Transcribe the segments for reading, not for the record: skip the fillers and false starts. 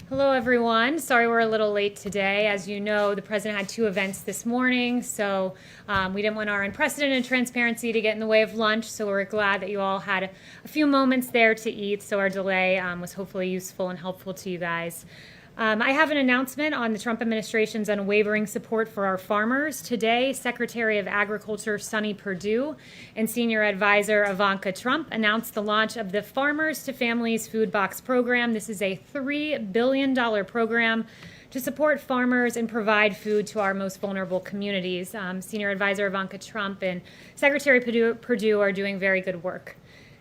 Hello, everyone. Sorry we're a little late today. As you know, the president had two events this morning, so we didn't want our unprecedented transparency to get in the way of lunch, so we're glad that you all had a few moments there to eat, so our delay was hopefully useful and helpful to you guys. I have an announcement on the Trump administration's unwavering support for our farmers. Today, Secretary of Agriculture Sonny Perdue and Senior Advisor Ivanka Trump announced the launch of the Farmers to Families Food Box Program. This is a $3 billion program to support farmers and provide food to our most vulnerable communities. Senior Advisor Ivanka Trump and Secretary Perdue are doing very good work.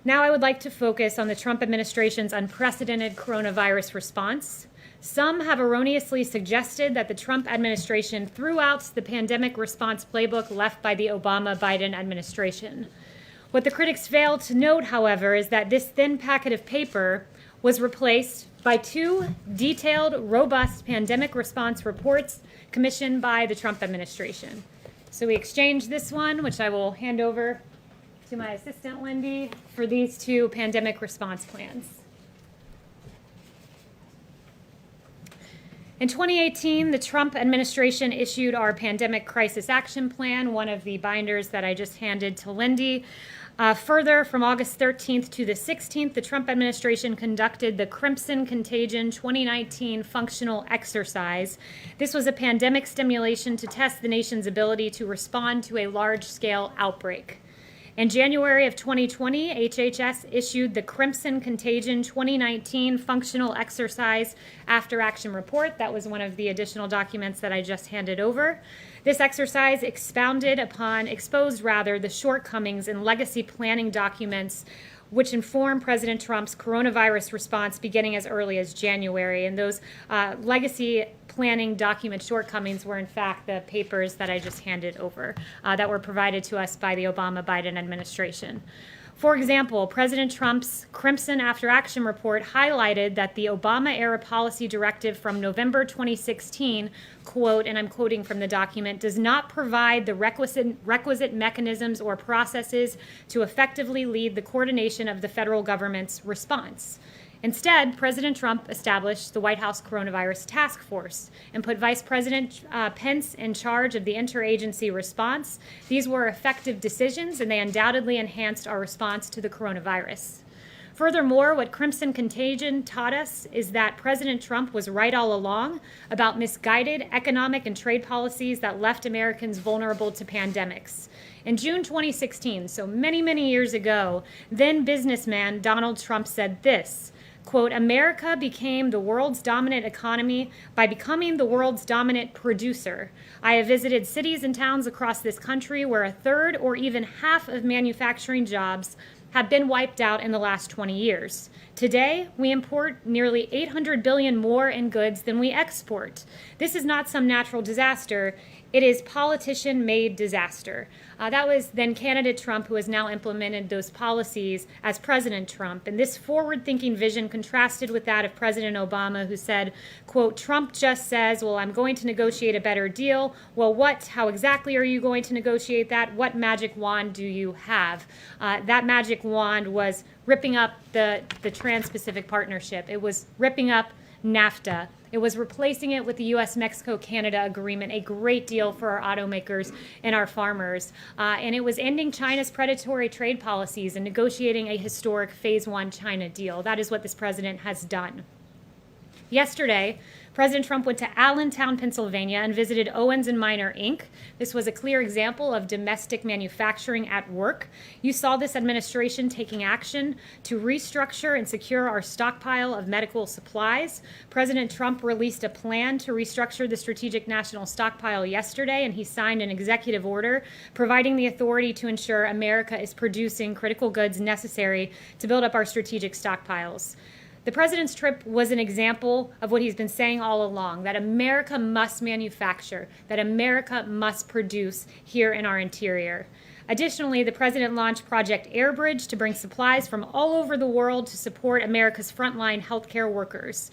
Now I would like to focus on the Trump administration's unprecedented coronavirus response. Some have erroneously suggested that the Trump administration threw out the pandemic response playbook left by the Obama-Biden administration. What the critics failed to note, however, is that this thin packet of paper was replaced by two detailed, robust pandemic response reports commissioned by the Trump administration. So we exchanged this one, which I will hand over to my assistant, Lindy, for these two pandemic response plans. In 2018, the Trump administration issued our Pandemic Crisis Action Plan, one of the binders that I just handed to Lindy. Further, from August 13th to the 16th, the Trump administration conducted the Crimson Contagion 2019 functional exercise. This was a pandemic simulation to test the nation's ability to respond to a large-scale outbreak. In January of 2020, HHS issued the Crimson Contagion 2019 Functional Exercise After Action Report. That was one of the additional documents that I just handed over. This exercise exposed the shortcomings in legacy planning documents which inform President Trump's coronavirus response beginning as early as January. And those legacy planning document shortcomings were in fact the papers that I just handed over that were provided to us by the Obama-Biden administration. For example, President Trump's Crimson After Action report highlighted that the Obama-era policy directive from November 2016, quote, and I'm quoting from the document, does not provide the requisite mechanisms or processes to effectively lead the coordination of the federal government's response. Instead, President Trump established the White House Coronavirus Task Force and put Vice President Pence in charge of the interagency response. These were effective decisions, and they undoubtedly enhanced our response to the coronavirus. Furthermore, what Crimson Contagion taught us is that President Trump was right all along about misguided economic and trade policies that left Americans vulnerable to pandemics. In June 2016, so many, many years ago, then businessman Donald Trump said this, quote, America became the world's dominant economy by becoming the world's dominant producer. I have visited cities and towns across this country where a third or even half of manufacturing jobs have been wiped out in the last 20 years. Today, we import nearly 800 billion more in goods than we export. This is not some natural disaster. It is politician-made disaster. That was then candidate Trump, who has now implemented those policies as President Trump. And this forward-thinking vision contrasted with that of President Obama, who said, quote, Trump just says, well, I'm going to negotiate a better deal. Well, how exactly are you going to negotiate that? What magic wand do you have? That magic wand was ripping up the Trans-Pacific Partnership. It was ripping up NAFTA. It was replacing it with the U.S.-Mexico-Canada agreement, a great deal for our automakers and our farmers. And it was ending China's predatory trade policies and negotiating a historic Phase 1 China deal. That is what this president has done. Yesterday, President Trump went to Allentown, Pennsylvania, and visited Owens & Minor, Inc. This was a clear example of domestic manufacturing at work. You saw this administration taking action to restructure and secure our stockpile of medical supplies. President Trump released a plan to restructure the Strategic National Stockpile yesterday, and he signed an executive order providing the authority to ensure America is producing critical goods necessary to build up our strategic stockpiles. The president's trip was an example of what he's been saying all along, that America must manufacture, that America must produce here in our interior. Additionally, the president launched Project Airbridge to bring supplies from all over the world to support America's frontline healthcare workers.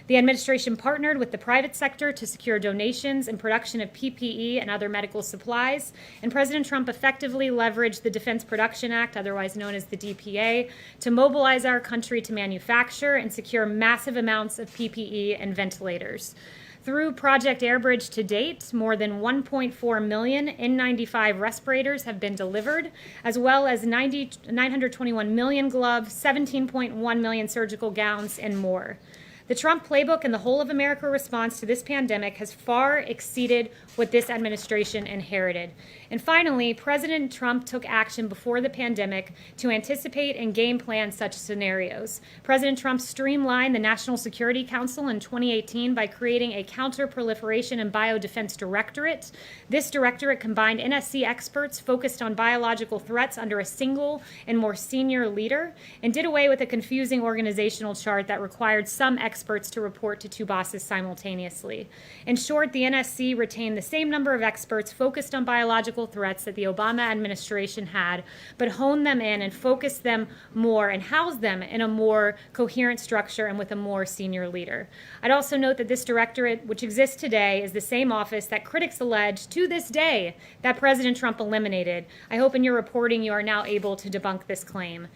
The administration partnered with the private sector to secure donations and production of PPE and other medical supplies, and President Trump effectively leveraged the Defense Production Act, otherwise known as the DPA, to mobilize our country to manufacture and secure massive amounts of PPE and ventilators. Through Project Airbridge to date, more than 1.4 million N95 respirators have been delivered, as well as 921 million gloves, 17.1 million surgical gowns, and more. The Trump playbook and the whole of America response to this pandemic has far exceeded what this administration inherited. And finally, President Trump took action before the pandemic to anticipate and game plan such scenarios. President Trump streamlined the National Security Council in 2018 by creating a Counter-Proliferation and Biodefense Directorate. This directorate combined NSC experts focused on biological threats under a single and more senior leader, and did away with a confusing organizational chart that required some experts to report to two bosses simultaneously. In short, the NSC retained the same number of experts focused on biological threats that the Obama administration had, but honed them in and focused them more and housed them in a more coherent structure and with a more senior leader. I'd also note that this directorate, which exists today, is the same office that critics allege to this day that President Trump eliminated. I hope in your reporting you are now able to debunk this claim.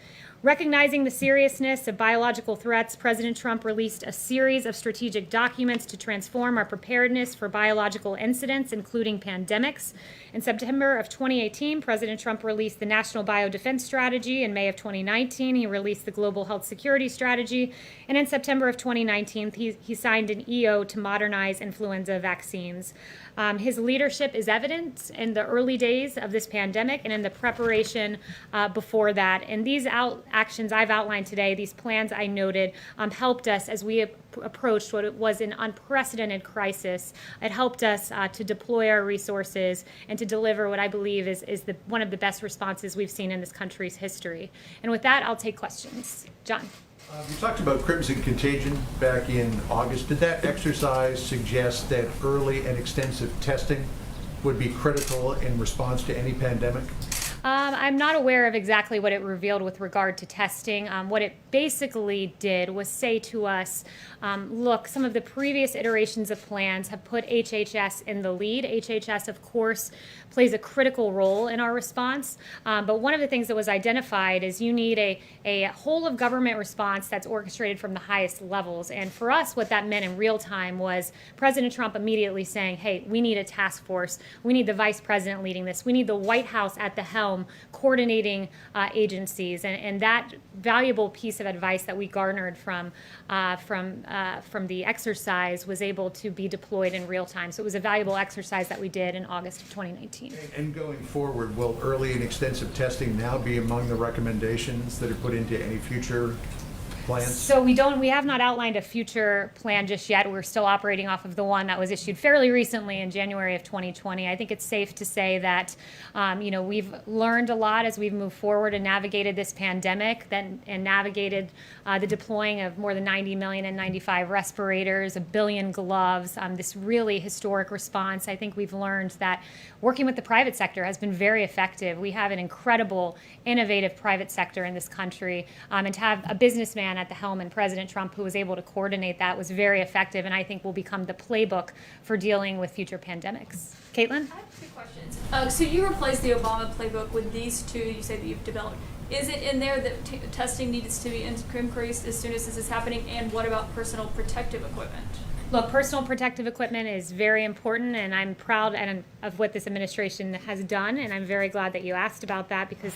Recognizing the seriousness of biological threats, President Trump released a series of strategic documents to transform our preparedness for biological incidents, including pandemics. In September of 2018, President Trump released the National Biodefense Strategy. In May of 2019, he released the Global Health Security Strategy. And in September of 2019, he signed an EO to modernize influenza vaccines. His leadership is evident in the early days of this pandemic and in the preparation before that. And these actions I've outlined today, these plans I noted, helped us as we approached what was an unprecedented crisis. It helped us to deploy our resources and to deliver what I believe is one of the best responses we've seen in this country's history. And with that, I'll take questions. John. You talked about Crimson Contagion back in August. Did that exercise suggest that early and extensive testing would be critical in response to any pandemic? I'm not aware of exactly what it revealed with regard to testing. What it basically did was say to us, look, some of the previous iterations of plans have put HHS in the lead. HHS, of course, plays a critical role in our response. But one of the things that was identified is you need a whole of government response that's orchestrated from the highest levels. And for us, what that meant in real time was President Trump immediately saying, hey, we need a task force. We need the vice president leading this. We need the White House at the helm coordinating agencies. And that valuable piece of advice that we garnered from the exercise was able to be deployed in real time. So it was a valuable exercise that we did in August of 2019. And going forward, will early and extensive testing now be among the recommendations that are put into any future plans? So we have not outlined a future plan just yet. We're still operating off of the one that was issued fairly recently in January of 2020. I think it's safe to say that we've learned a lot as we've moved forward and navigated this pandemic, and navigated the deploying of more than 90 million N95 respirators, 1 billion gloves, this really historic response. I think we've learned that working with the private sector has been very effective. We have an incredible, innovative private sector in this country, and to have a businessman at the helm and President Trump who was able to coordinate that was very effective, and I think will become the playbook for dealing with future pandemics. Kayleigh? I have two questions. So you replaced the Obama playbook with these two you say that you've developed. Is it in there that testing needs to be increased as soon as this is happening, and what about personal protective equipment? Look, personal protective equipment is very important, and I'm proud of what this administration has done, and I'm very glad that you asked about that because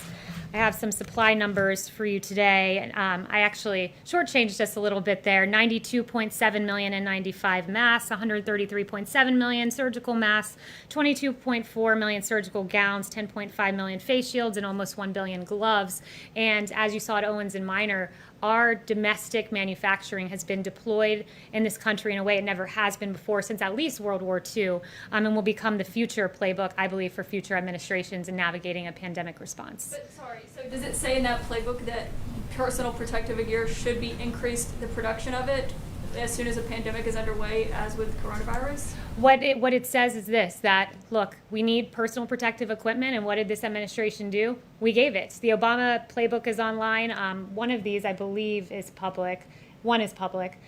I have some supply numbers for you today. I actually shortchanged just a little bit there. 92.7 million N95 masks, 133.7 million surgical masks, 22.4 million surgical gowns, 10.5 million face shields, and almost 1 billion gloves. And as you saw at Owens and Minor, our domestic manufacturing has been deployed in this country in a way it never has been before since at least World War II, and will become the future playbook, I believe, for future administrations in navigating a pandemic response. But sorry, so does it say in that playbook that personal protective gear should be increased, the production of it, as soon as a pandemic is underway, as with coronavirus? What it says is this, that, look, we need personal protective equipment, and what did this administration do? We gave it. The Obama playbook is online. One of these, I believe, is public. One is public,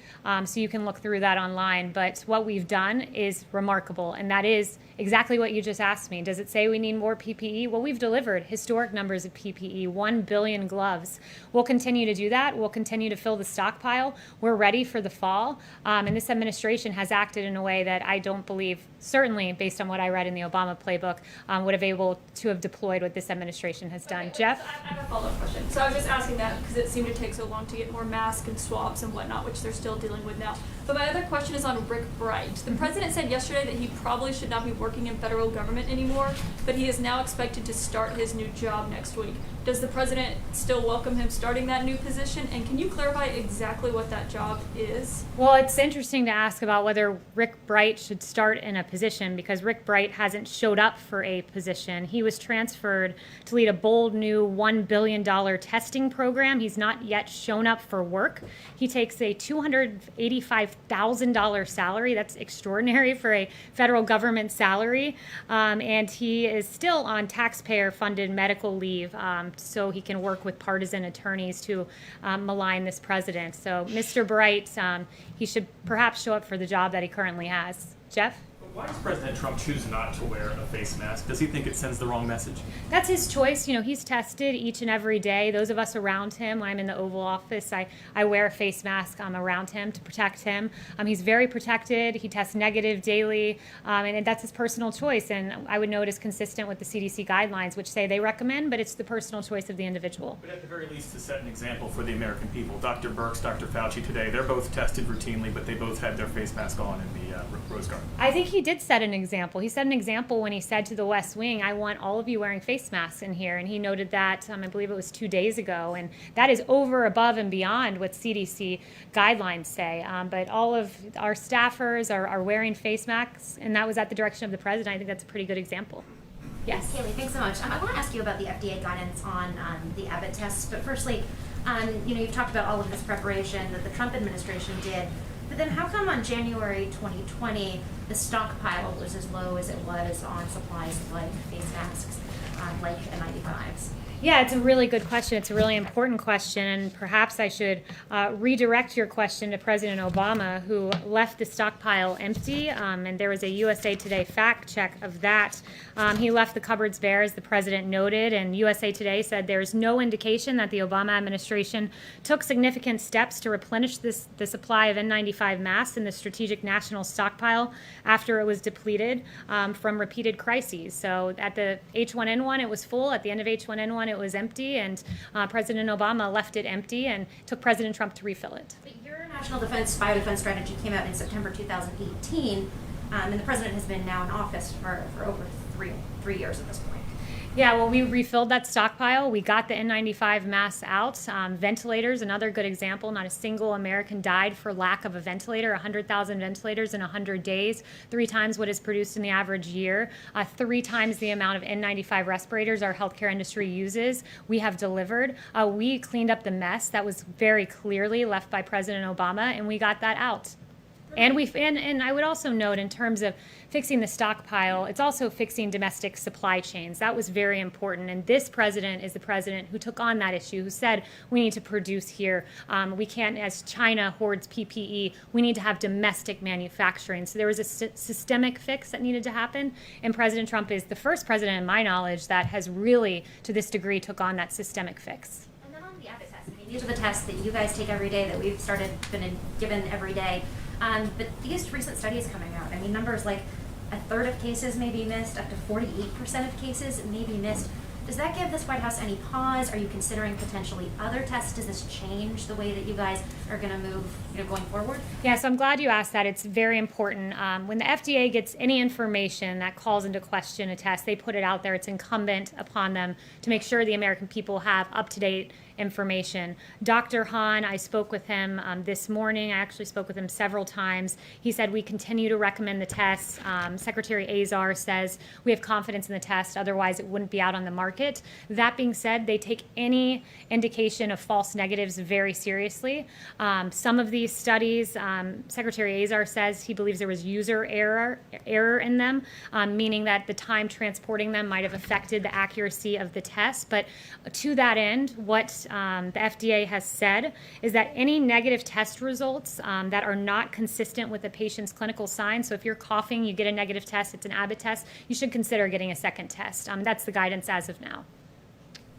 so you can look through that online. But what we've done is remarkable, and that is exactly what you just asked me. Does it say we need more PPE? Well, we've delivered historic numbers of PPE, 1 billion gloves. We'll continue to do that. We'll continue to fill the stockpile. We're ready for the fall, and this administration has acted in a way that I don't believe, certainly based on what I read in the Obama playbook, would have able to have deployed what this administration has done. Okay, Jeff? so I have a follow-up question. So I was just asking that because it seemed to take so long to get more masks and swabs and whatnot, which they're still dealing with now. But my other question is on Rick Bright. The president said yesterday that he probably should not be working in federal government anymore, but he is now expected to start his new job next week. Does the president still welcome him starting that new position? And can you clarify exactly what that job is? Well, it's interesting to ask about whether Rick Bright should start in a position because Rick Bright hasn't showed up for a position. He was transferred to lead a bold new $1 billion testing program. He's not yet shown up for work. He takes a $285,000 salary. That's extraordinary for a federal government salary. And he is still on taxpayer-funded medical leave, so he can work with partisan attorneys to malign this president. So Mr. Bright, he should perhaps show up for the job that he currently has. Jeff? Why does President Trump choose not to wear a face mask? Does he think it sends the wrong message? That's his choice. You know, he's tested each and every day. Those of us around him, when I'm in the Oval Office, I wear a face mask around him to protect him. He's very protected. He tests negative daily, and that's his personal choice. And I would note it's consistent with the CDC guidelines, which say they recommend, but it's the personal choice of the individual. But at the very least, to set an example for the American people, Dr. Birx, Dr. Fauci today, they're both tested routinely, but they both had their face mask on in the Rose Garden. I think he did set an example. He set an example when he said to the West Wing, I want all of you wearing face masks in here. And he noted that, I believe it was 2 days ago. And that is over, above, and beyond what CDC guidelines say. But all of our staffers are wearing face masks, and that was at the direction of the president. I think that's a pretty good example. Yes. Kayleigh, thanks so much. I want to ask you about the FDA guidance on the Abbott tests. But firstly, you've talked about all of this preparation that the Trump administration did. But then how come on January 2020, the stockpile was as low as it was on supplies like face masks, like N95s? Yeah, it's a really good question. It's a really important question, and perhaps I should redirect your question to President Obama, who left the stockpile empty, and there was a USA Today fact check of that. He left the cupboards bare, as the president noted, and USA Today said there's no indication that the Obama administration took significant steps to replenish the supply of N95 masks in the strategic national stockpile after it was depleted from repeated crises. So at the H1N1, it was full. At the end of H1N1, it was empty, and President Obama left it empty and took President Trump to refill it. But your national biodefense strategy came out in September 2018, and the president has been now in office for over three years at this point. Yeah, well, we refilled that stockpile. We got the N95 masks out. Ventilators, another good example. Not a single American died for lack of a ventilator. 100,000 ventilators in 100 days, 3 times what is produced in the average year, 3 times the amount of N95 respirators our healthcare industry uses. We have delivered. We cleaned up the mess that was very clearly left by President Obama, and we got that out. And I would also note, in terms of fixing the stockpile, it's also fixing domestic supply chains. That was very important. And this president is the president who took on that issue, who said we need to produce here. We can't, as China hoards PPE, we need to have domestic manufacturing. So there was a systemic fix that needed to happen. And President Trump is the first president, in my knowledge, that has really, to this degree, took on that systemic fix. And then on the Abbott tests, these are the tests that you guys take every day, that we've been given every day. But these recent studies coming out, numbers like a third of cases may be missed, up to 48% of cases may be missed. Does that give this White House any pause? Are you considering potentially other tests? Does this change the way that you guys are going to move, going forward? Yeah, so I'm glad you asked that. It's very important. When the FDA gets any information that calls into question a test, they put it out there. It's incumbent upon them to make sure the American people have up-to-date information. Dr. Hahn, I spoke with him this morning. I actually spoke with him several times. He said we continue to recommend the tests. Secretary Azar says we have confidence in the test, otherwise it wouldn't be out on the market. That being said, they take any indication of false negatives very seriously. Some of these studies, Secretary Azar says he believes there was user error in them, meaning that the time transporting them might have affected the accuracy of the test. But to that end, what the FDA has said is that any negative test results that are not consistent with the patient's clinical signs, so if you're coughing, you get a negative test, it's an Abbott test, you should consider getting a second test. That's the guidance as of now.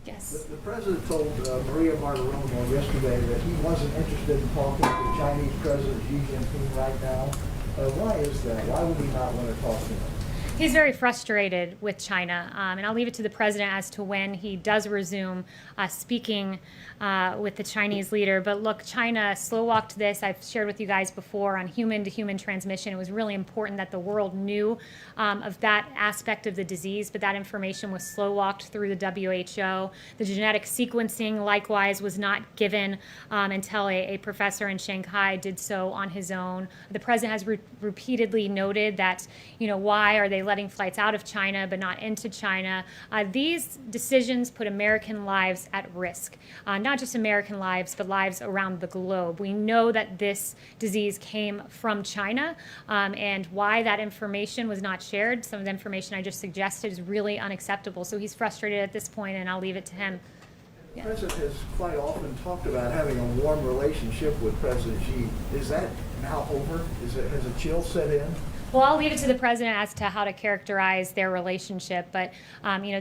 Yes. The president told Maria Bartiromo yesterday that he wasn't interested in talking to Chinese President Xi Jinping right now. Why is that? Why would he not want to talk to him? He's very frustrated with China, and I'll leave it to the president as to when he does resume speaking with the Chinese leader. But look, China slow-walked this. I've shared with you guys before on human-to-human transmission. It was really important that the world knew of that aspect of the disease, but that information was slow-walked through the WHO. The genetic sequencing, likewise, was not given until a professor in Shanghai did so on his own. The president has repeatedly noted that, why are they letting flights out of China but not into China? These decisions put American lives at risk. Not just American lives, but lives around the globe. We know that this disease came from China, and why that information was not shared, some of the information I just suggested, is really unacceptable. So he's frustrated at this point, and I'll leave it to him. The president has quite often talked about having a warm relationship with President Xi. Is that now over? Has a chill set in? Well, I'll leave it to the president as to how to characterize their relationship. But,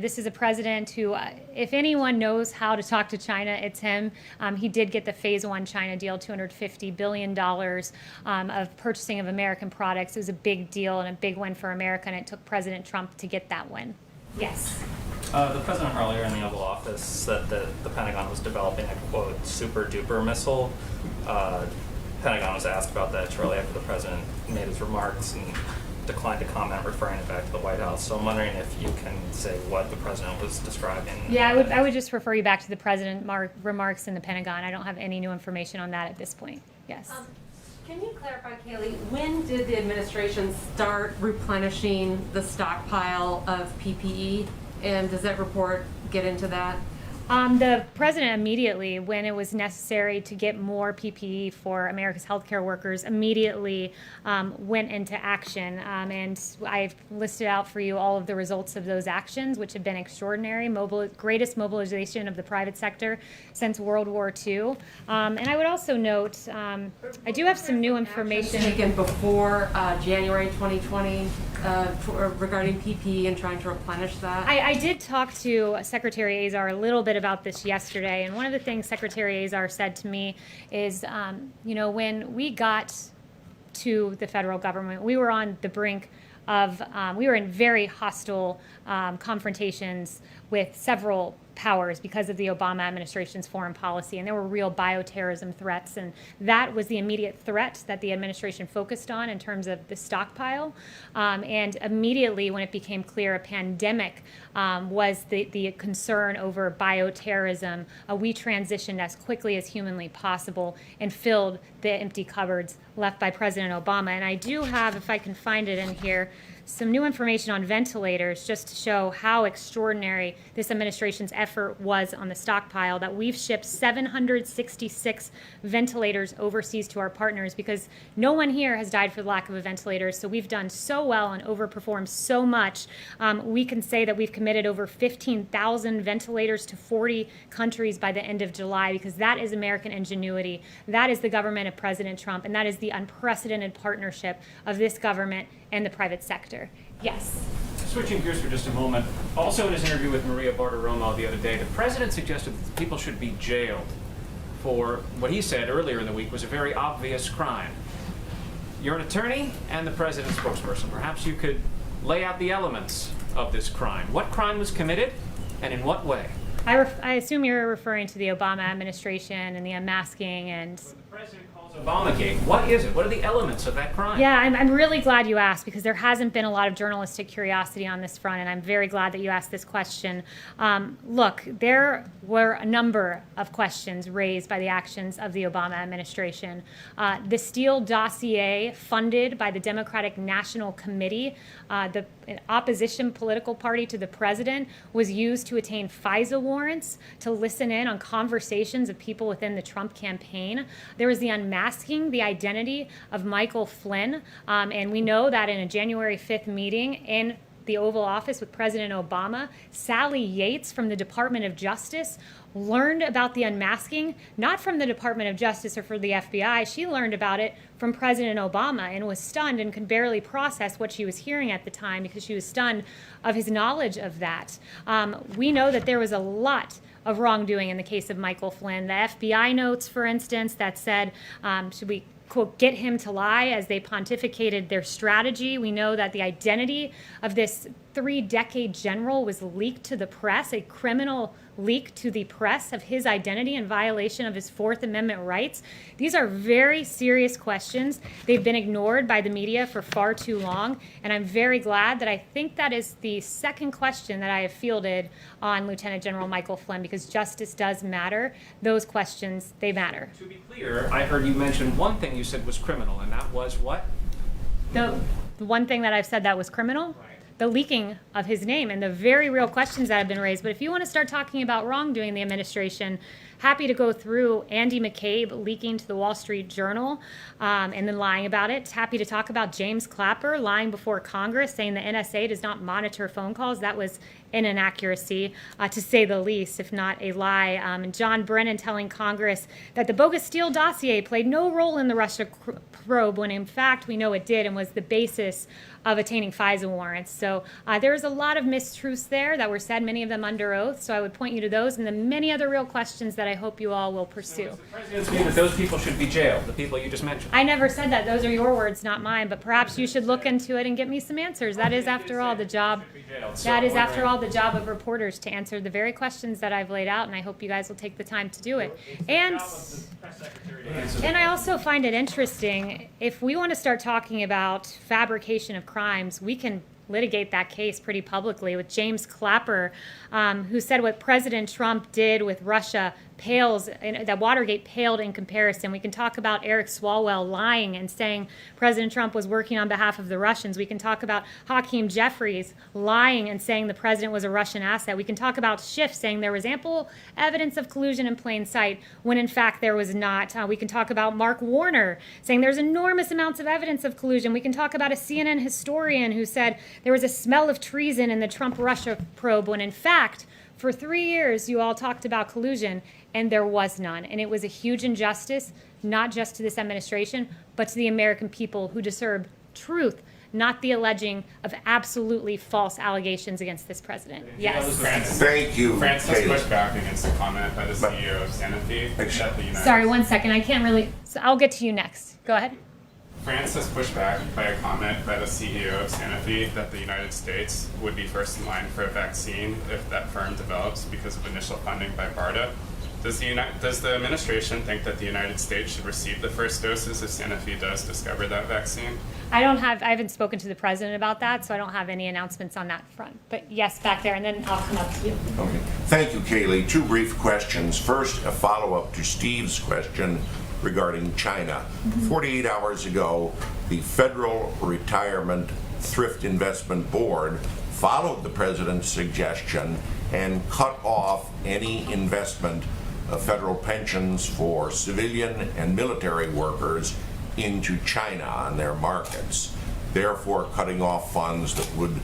this is a president who, if anyone knows how to talk to China, it's him. He did get the Phase 1 China deal, $250 billion of purchasing of American products. It was a big deal and a big win for America, and it took President Trump to get that win. Yes. The president earlier in the Oval Office said that the Pentagon was developing a, quote, super-duper missile. Pentagon was asked about that shortly after the president made his remarks and declined to comment, referring it back to the White House. So I'm wondering if you can say what the president was describing. Yeah, I would just refer you back to the president remarks in the Pentagon. I don't have any new information on that at this point. Yes. Can you clarify, Kayleigh, when did the administration start replenishing the stockpile of PPE? And does that report get into that? The president immediately, when it was necessary to get more PPE for America's healthcare workers, immediately went into action. And I've listed out for you all of the results of those actions, which have been extraordinary, greatest mobilization of the private sector since World War II. And I would also note, I do have some new information. Taken before January 2020 regarding PPE and trying to replenish that? I did talk to Secretary Azar a little bit about this yesterday, and one of the things Secretary Azar said to me is, when we got to the federal government, we were on the brink of, we were in very hostile confrontations with several powers because of the Obama administration's foreign policy, and there were real bioterrorism threats, and that was the immediate threat that the administration focused on in terms of the stockpile. And immediately when it became clear a pandemic was the concern over bioterrorism, we transitioned as quickly as humanly possible and filled the empty cupboards left by President Obama. And I do have, if I can find it in here, some new information on ventilators just to show how extraordinary this administration's effort was on the stockpile, that we've shipped 766 ventilators overseas to our partners because no one here has died for the lack of a ventilator. So we've done so well and overperformed so much. We can say that we've committed over 15,000 ventilators to 40 countries by the end of July because that is American ingenuity. That is the government of President Trump, and that is the unprecedented partnership of this government and the private sector. Yes. Switching gears for just a moment, also in his interview with Maria Bartiromo the other day, the president suggested that people should be jailed for what he said earlier in the week was a very obvious crime. You're an attorney and the president's spokesperson. Perhaps you could lay out the elements of this crime. What crime was committed and in what way? I assume you're referring to the Obama administration and the unmasking and... The president calls Obamagate. What is it? What are the elements of that crime? Yeah, I'm really glad you asked because there hasn't been a lot of journalistic curiosity on this front, and I'm very glad that you asked this question. Look, there were a number of questions raised by the actions of the Obama administration. The Steele dossier, funded by the Democratic National Committee, the opposition political party to the president, was used to attain FISA warrants to listen in on conversations of people within the Trump campaign. There was the unmasking the identity of Michael Flynn, and we know that in a January 5th meeting in the Oval Office with President Obama. Sally Yates from the Department of Justice learned about the unmasking, not from the Department of Justice or from the FBI. She learned about it from President Obama and was stunned and could barely process what she was hearing at the time because she was stunned of his knowledge of that. We know that there was a lot of wrongdoing in the case of Michael Flynn. The FBI notes, for instance, that said, should we, quote, get him to lie as they pontificated their strategy. We know that the identity of this 3-decade general was leaked to the press, a criminal leak to the press of his identity in violation of his Fourth Amendment rights. These are very serious questions. They've been ignored by the media for far too long, and I'm very glad that I think that is the second question that I have fielded on Lieutenant General Michael Flynn, because justice does matter. Those questions, they matter. To be clear, I heard you mention one thing you said was criminal, and that was what? The one thing that I've said that was criminal? Right. The leaking of his name and the very real questions that have been raised. But if you want to start talking about wrongdoing in the administration, happy to go through Andy McCabe leaking to the Wall Street Journal and then lying about it. Happy to talk about James Clapper lying before Congress, saying the NSA does not monitor phone calls. That was an inaccuracy, to say the least, if not a lie. And John Brennan telling Congress that the bogus Steele dossier played no role in the Russia probe, when in fact we know it did and was the basis of attaining FISA warrants. So there's a lot of mistruths there that were said, many of them under oath. So I would point you to those and the many other real questions that I hope you all will pursue. So is the president's view that those people should be jailed, the people you just mentioned? I never said that. Those are your words, not mine. But perhaps you should look into it and get me some answers. That is, after all, the job. That is, after all, the job of reporters, to answer the very questions that I've laid out, and I hope you guys will take the time to do it. And I also find it interesting, if we want to start talking about fabrication of crimes, we can litigate that case pretty publicly with James Clapper, who said what President Trump did with Russia pales, that Watergate paled in comparison. We can talk about Eric Swalwell lying and saying President Trump was working on behalf of the Russians. We can talk about Hakeem Jeffries lying and saying the president was a Russian asset. We can talk about Schiff saying there was ample evidence of collusion in plain sight when in fact there was not. We can talk about Mark Warner saying there's enormous amounts of evidence of collusion. We can talk about a CNN historian who said there was a smell of treason in the Trump-Russia probe when in fact for 3 years you all talked about collusion and there was none. And it was a huge injustice, not just to this administration, but to the American people who deserve truth, not the alleging of absolutely false allegations against this president. Yes. Thank you. Francis pushed back against a comment by the CEO of Sanofi that the United Sorry, 1 second. I can't really. So I'll get to you next. Go ahead. Francis pushed back by a comment by the CEO of Sanofi that the United States would be first in line for a vaccine if that firm develops because of initial funding by BARDA. Does the administration think that the United States should receive the first doses if Sanofi does discover that vaccine? I haven't spoken to the president about that, so I don't have any announcements on that front. But yes, back there, and then I'll come up to you. Okay. Thank you, Kayleigh. 2 brief questions. First, a follow-up to Steve's question regarding China. 48 hours ago, the Federal Retirement Thrift Investment Board followed the president's suggestion and cut off any investment of federal pensions for civilian and military workers into China on their markets, therefore cutting off funds that would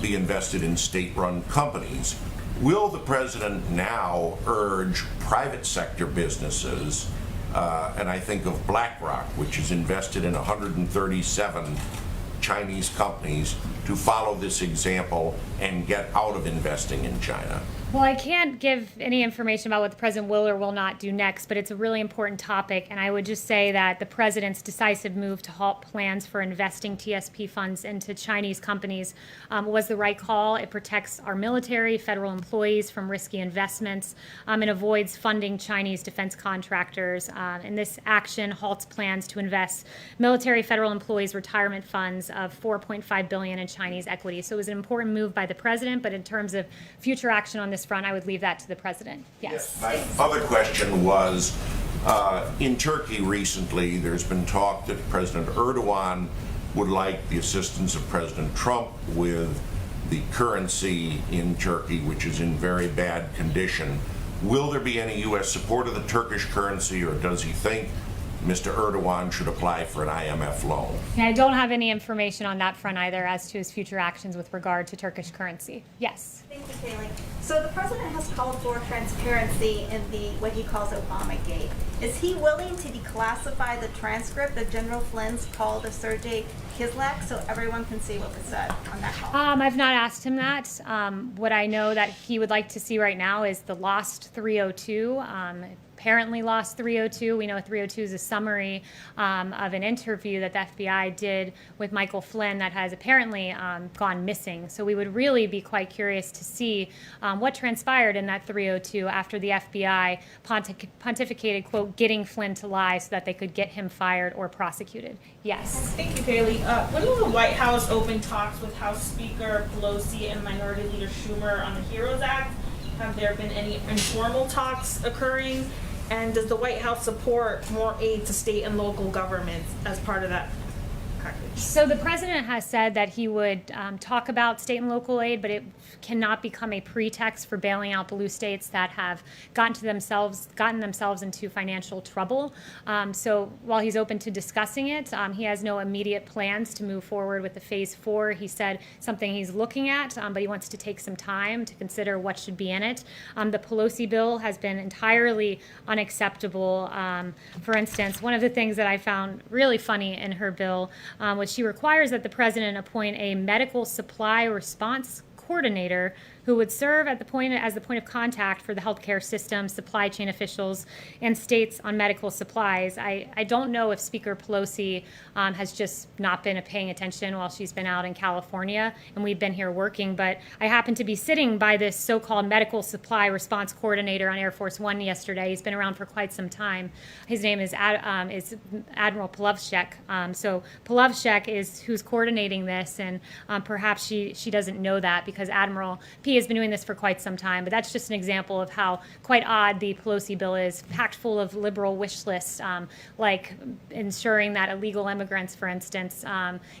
be invested in state-run companies. Will the president now urge private sector businesses, and I think of BlackRock, which is invested in 137 Chinese companies, to follow this example and get out of investing in China? Well, I can't give any information about what the president will or will not do next, but it's a really important topic. And I would just say that the president's decisive move to halt plans for investing TSP funds into Chinese companies was the right call. It protects our military, federal employees from risky investments, and avoids funding Chinese defense contractors. And this action halts plans to invest military federal employees' retirement funds of $4.5 billion in Chinese equity. So it was an important move by the president, but in terms of future action on this front, I would leave that to the president. Yes. My other question was, in Turkey recently, there's been talk that President Erdogan would like the assistance of President Trump with the currency in Turkey, which is in very bad condition. Will there be any U.S. support of the Turkish currency, or does he think Mr. Erdogan should apply for an IMF loan? And I don't have any information on that front either as to his future actions with regard to Turkish currency. Yes. Thank you, Kayleigh. So the president has called for transparency in the what he calls Obamagate. Is he willing to declassify the transcript of General Flynn's call to Sergei Kislyak so everyone can see what was said on that call? I've not asked him that. What I know that he would like to see right now is the lost 302. Apparently lost 302. We know 302 is a summary of an interview that the FBI did with Michael Flynn that has apparently gone missing. So we would really be quite curious to see what transpired in that 302 after the FBI pontificated, quote, getting Flynn to lie so that they could get him fired or prosecuted. Yes. Thank you, Kayleigh. When will the White House open talks with House Speaker Pelosi and Minority Leader Schumer on the HEROES Act? Have there been any informal talks occurring? And does the White House support more aid to state and local governments as part of that package? So the president has said that he would talk about state and local aid, but it cannot become a pretext for bailing out blue states that have gotten themselves into financial trouble. So while he's open to discussing it, he has no immediate plans to move forward with the phase 4. He said something he's looking at, but he wants to take some time to consider what should be in it. The Pelosi bill has been entirely unacceptable. For instance, one of the things that I found really funny in her bill was she requires that the president appoint a medical supply response coordinator who would serve at as the point of contact for the healthcare system, supply chain officials, and states on medical supplies. I don't know if Speaker Pelosi has just not been paying attention while she's been out in California and we've been here working, but I happened to be sitting by this so-called medical supply response coordinator on Air Force One yesterday. He's been around for quite some time. His name is Admiral Polovchek. So Polovchek is who's coordinating this, and perhaps she doesn't know that because Admiral P has been doing this for quite some time, but that's just an example of how quite odd the Pelosi bill is, packed full of liberal wish lists, like ensuring that illegal immigrants, for instance,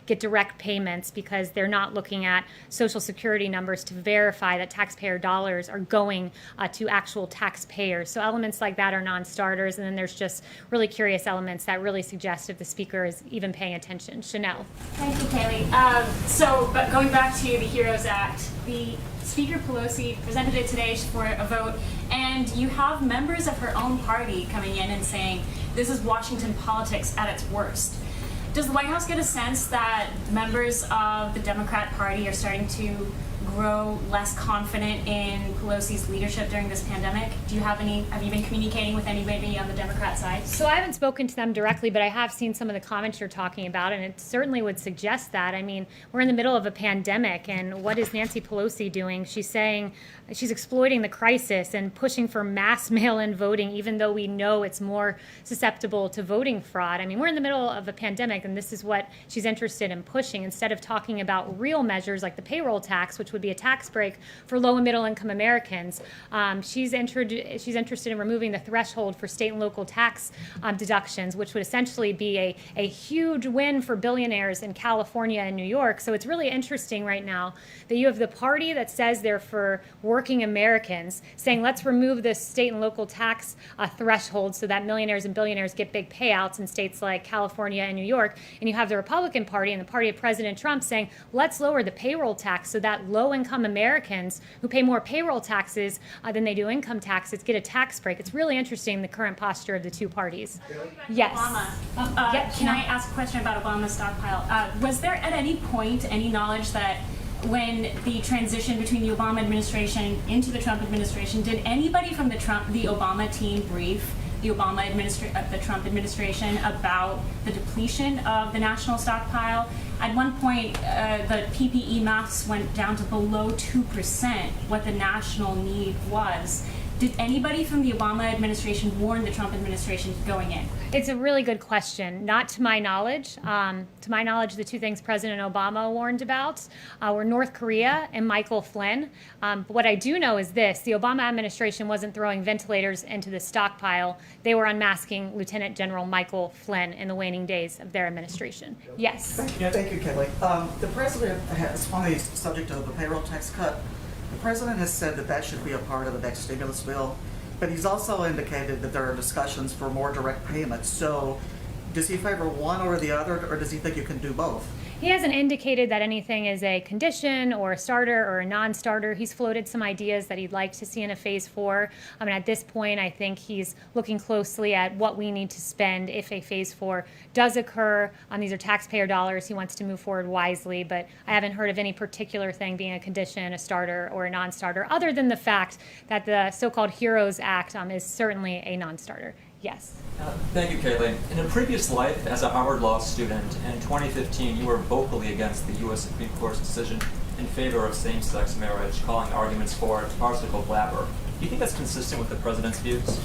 get direct payments because they're not looking at Social Security numbers to verify that taxpayer dollars are going to actual taxpayers. So elements like that are non-starters, and then there's just really curious elements that really suggest if the speaker is even paying attention. Chanel. Thank you, Kayleigh. But going back to the HEROES Act, the Speaker Pelosi presented it today for a vote, and you have members of her own party coming in and saying this is Washington politics at its worst. Does the White House get a sense that members of the Democrat Party are starting to grow less confident in Pelosi's leadership during this pandemic? Have you been communicating with anybody on the Democrat side? So I haven't spoken to them directly, but I have seen some of the comments you're talking about, and it certainly would suggest that. I mean, we're in the middle of a pandemic, and what is Nancy Pelosi doing? She's saying she's exploiting the crisis and pushing for mass mail-in voting, even though we know it's more susceptible to voting fraud. I mean, we're in the middle of a pandemic, and this is what she's interested in pushing, instead of talking about real measures like the payroll tax, which would be a tax break for low and middle income Americans. She's interested in removing the threshold for state and local tax deductions, which would essentially be a huge win for billionaires in California and New York. So it's really interesting right now that you have the party that says they're for working Americans saying let's remove this state and local tax threshold so that millionaires and billionaires get big payouts in states like California and New York. And you have the Republican Party and the party of President Trump saying let's lower the payroll tax so that low-income Americans who pay more payroll taxes than they do income taxes get a tax break. It's really interesting, the current posture of the two parties. Yes. Obama. Can I ask a question about Obama's stockpile? Was there at any point any knowledge that when the transition between the Obama administration into the Trump administration, did anybody from the Obama team brief the Trump administration about the depletion of the national stockpile? At one point, the PPE maths went down to below 2%, what the national need was. Did anybody from the Obama administration warn the Trump administration going in? It's a really good question. Not to my knowledge. To my knowledge, the two things President Obama warned about were North Korea and Michael Flynn. But what I do know is this: the Obama administration wasn't throwing ventilators into the stockpile. They were unmasking Lieutenant General Michael Flynn in the waning days of their administration. Yes. Thank you, Kayleigh. The president has, on the subject of the payroll tax cut, the president has said that should be a part of the next stimulus bill, but he's also indicated that there are discussions for more direct payments. So does he favor one over the other, or does he think you can do both? He hasn't indicated that anything is a condition or a starter or a non-starter. He's floated some ideas that he'd like to see in a phase 4. I mean, at this point, I think he's looking closely at what we need to spend if a phase 4 does occur. These are taxpayer dollars. He wants to move forward wisely, but I haven't heard of any particular thing being a condition, a starter, or a non-starter, other than the fact that the so-called HEROES Act is certainly a non-starter. Yes. Thank you, Kayleigh. In a previous life as a Howard Law student, in 2015, you were vocally against the U.S. Supreme Court's decision in favor of same-sex marriage, calling arguments for it farcical blabber. Do you think that's consistent with the president's views?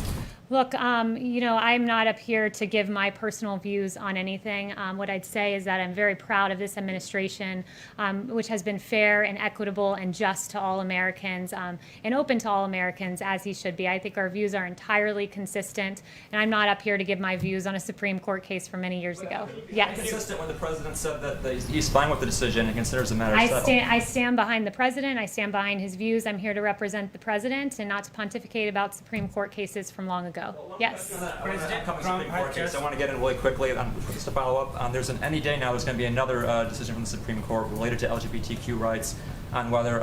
Look, I'm not up here to give my personal views on anything. What I'd say is that I'm very proud of this administration, which has been fair and equitable and just to all Americans and open to all Americans, as he should be. I think our views are entirely consistent, and I'm not up here to give my views on a Supreme Court case from many years ago. Yes. Consistent when the president said that he's fine with the decision and considers the matter settled. I stand behind the president. I stand behind his views. I'm here to represent the president and not to pontificate about Supreme Court cases from long ago. Yes. President Trump I want to get in really quickly just to follow up. There's any day now there's going to be another decision from the Supreme Court related to LGBTQ rights on whether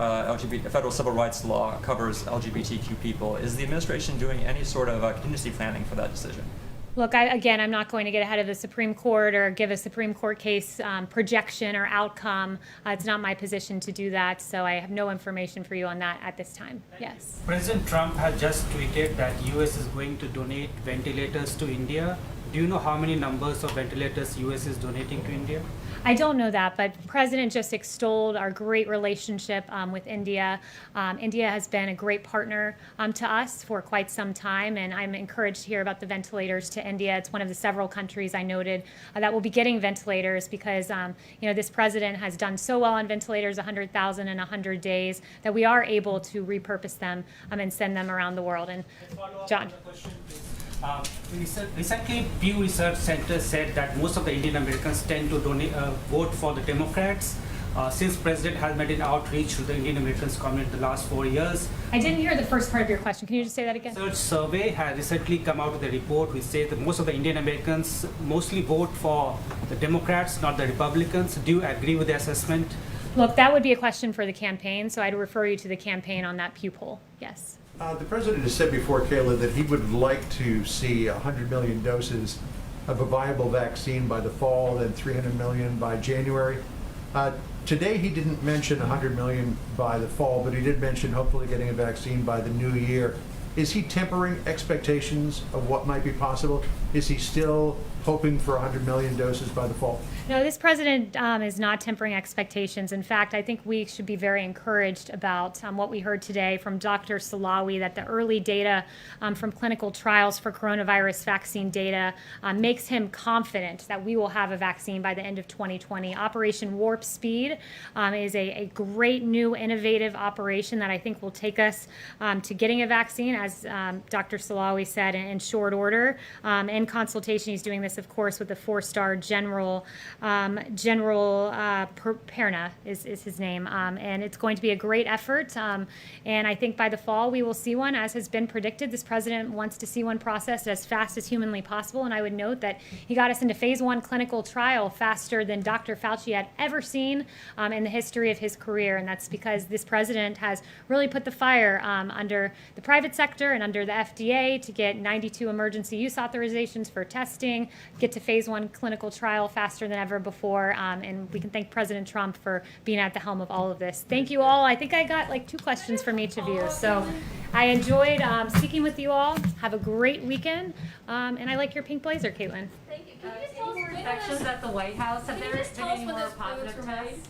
federal civil rights law covers LGBTQ people. Is the administration doing any sort of contingency planning for that decision? Look, I'm not going to get ahead of the Supreme Court or give a Supreme Court case projection or outcome. It's not my position to do that, so I have no information for you on that at this time. Yes. President Trump has just tweeted that U.S. is going to donate ventilators to India. Do you know how many numbers of ventilators U.S. is donating to India? I don't know that, but the President just extolled our great relationship with India. India has been a great partner to us for quite some time, and I'm encouraged to hear about the ventilators to India. It's one of the several countries I noted that will be getting ventilators because this President has done so well on ventilators, 100,000 in 100 days, that we are able to repurpose them and send them around the world. And John. Recently, Pew Research Center said that most of the Indian Americans tend to vote for the Democrats. Since President has made an outreach to the Indian Americans community the last 4 years. I didn't hear the first part of your question. Can you just say that again? Research survey has recently come out with a report which says that most of the Indian Americans mostly vote for the Democrats, not the Republicans. Do you agree with the assessment? Look, that would be a question for the campaign, so I'd refer you to the campaign on that Pew poll. Yes. The president has said before, Kayleigh, that he would like to see 100 million doses of a viable vaccine by the fall, then 300 million by January. Today he didn't mention 100 million by the fall, but he did mention hopefully getting a vaccine by the new year. Is he tempering expectations of what might be possible? Is he still hoping for 100 million doses by the fall? No, this president is not tempering expectations. In fact, I think we should be very encouraged about what we heard today from Dr. Salawi, that the early data from clinical trials for coronavirus vaccine data makes him confident that we will have a vaccine by the end of 2020. Operation Warp Speed is a great new innovative operation that I think will take us to getting a vaccine, as Dr. Salawi said, in short order. In consultation, he's doing this, of course, with the 4-star General Perna is his name, and it's going to be a great effort. And I think by the fall we will see one, as has been predicted. This president wants to see one processed as fast as humanly possible, and I would note that he got us into phase 1 clinical trial faster than Dr. Fauci had ever seen in the history of his career, and that's because this president has really put the fire under the private sector and under the FDA to get 92 emergency use authorizations for testing, get to phase 1 clinical trial faster than ever before, and we can thank President Trump for being at the helm of all of this. Thank you all. I think I got like 2 questions from each of you, so I enjoyed speaking with you all. Have a great weekend, and I like your pink blazer, Caitlin. Thank you. Can you just tell us Any more when infections at the White House? Have Can you there just been tell us any when more those fluids positive were made? tests?